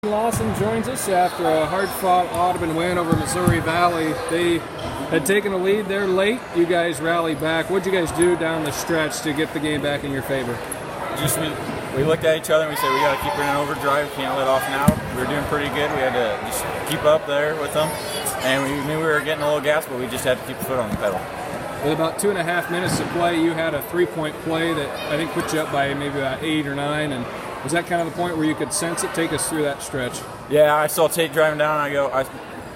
Lawson joins us after a hard-fought Audubon win over Missouri Valley. They had taken a lead there late. You guys rallied back. What did you guys do down the stretch to get the game back in your favor? Just we looked at each other and we said we got to keep it in overdrive. Can't let off now. We were doing pretty good. We had to just keep up there with them, and we knew we were getting a little gas, but we just had to keep the foot on the pedal. With about 2.5 minutes to play, you had a three-point play that I think put you up by maybe about 8 or 9, and was that kind of the point where you could sense it? Take us through that stretch. Yeah, I saw Tate driving down. I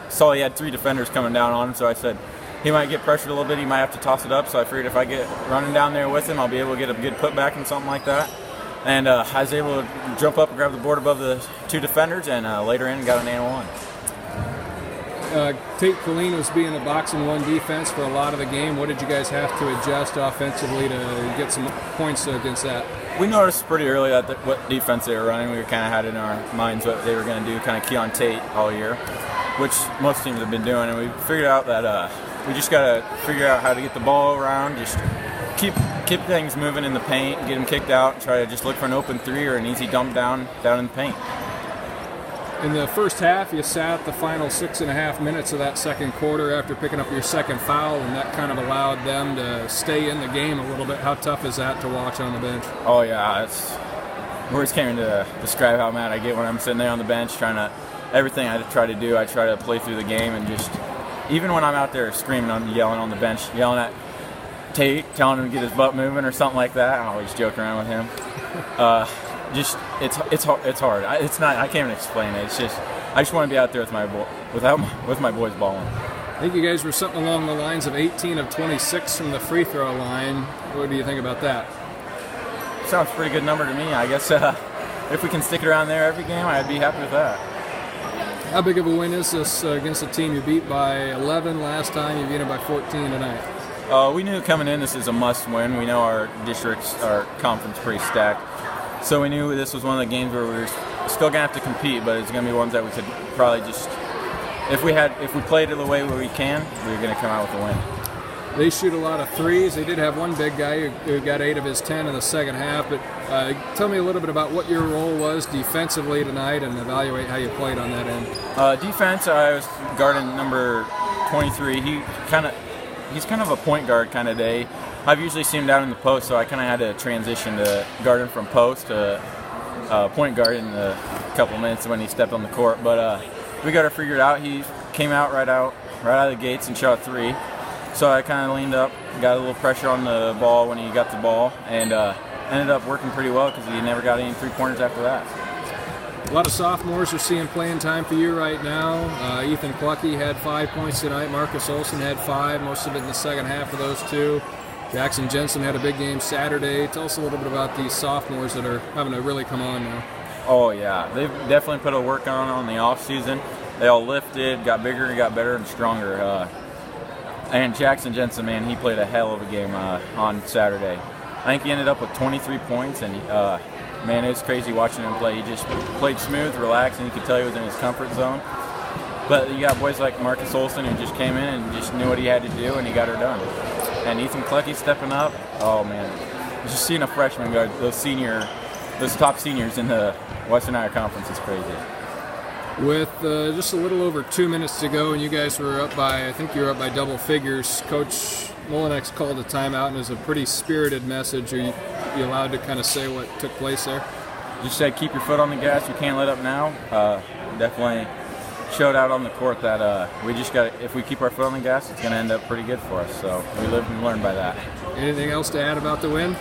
saw he had 3 defenders coming down on him, so I said he might get pressured a little bit. He might have to toss it up. So I figured if I get running down there with him, I'll be able to get a good putback and something like that. And I was able to jump up and grab the board above the 2 defenders, and later in got an and one. Tate Colleen was being a boxing one defense for a lot of the game. What did you guys have to adjust offensively to get some points against that? We noticed pretty early that what defense they were running. We kind of had in our minds what they were going to do, kind of key on Tate all year, which most teams have been doing. And we figured out that we just got to figure out how to get the ball around, just keep things moving in the paint, get them kicked out, and try to just look for an open 3 or an easy dump down in the paint. In the first half, you sat the final 6.5 minutes of that second quarter after picking up your second foul, and that kind of allowed them to stay in the game a little bit. How tough is that to watch on the bench? Oh, yeah. Words can't even describe how mad I get when I'm sitting there on the bench everything I try to do, I try to play through the game, and just even when I'm out there screaming, I'm yelling on the bench, yelling at Tate, telling him to get his butt moving or something like that. I always joke around with him. It's hard. I can't even explain it. It's just I just want to be out there with my boys balling. I think you guys were something along the lines of 18 of 26 from the free throw line. What do you think about that? Sounds a pretty good number to me. I guess if we can stick it around there every game, I'd be happy with that. How big of a win is this against a team you beat by 11 last time? You beat them by 14 tonight. We knew coming in this is a must-win. We know our conference pretty stacked. So we knew this was one of the games where we were still going to have to compete, but it's going to be ones that we could probably just, if we played it the way we can, we were going to come out with a win. They shoot a lot of threes. They did have one big guy who got 8 of his 10 in the second half, but tell me a little bit about what your role was defensively tonight and evaluate how you played on that end. Defense, I was guarding number 23. He's kind of a point guard kind of day. I've usually seen him down in the post, so I kind of had to transition to guarding from post to point guard in a couple minutes when he stepped on the court. But we got it figured out. He came out right out of the gates and shot 3. So I kind of leaned up, got a little pressure on the ball when he got the ball, and ended up working pretty well because he never got any 3-pointers after that. A lot of sophomores are seeing playing time for you right now. Ethan Clucky had 5 points tonight. Marcus Olson had 5, most of it in the second half of those 2. Jackson Jensen had a big game Saturday. Tell us a little bit about these sophomores that are having to really come on now. Oh, yeah. They've definitely put a work on the off-season. They all lifted, got bigger, got better and stronger. And Jackson Jensen, man, he played a hell of a game on Saturday. I think he ended up with 23 points, and man, it was crazy watching him play. He just played smooth, relaxed, and you could tell he was in his comfort zone. But you got boys like Marcus Olson who just came in and just knew what he had to do, and he got her done. And Ethan Clucky stepping up, oh man, just seeing a freshman guard, those top seniors in the Western Iowa Conference is crazy. With just a little over 2 minutes to go, and you guys were up by, I think you were up by double figures, Coach Molinex called a timeout, and it was a pretty spirited message. Are you allowed to kind of say what took place there? Just said keep your foot on the gas, you can't let up now. Definitely showed out on the court that we just got, if we keep our foot on the gas, it's going to end up pretty good for us. So we lived and learned by that. Anything else to add about the win?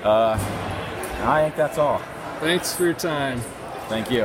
I think that's all. Thanks for your time. Thank you.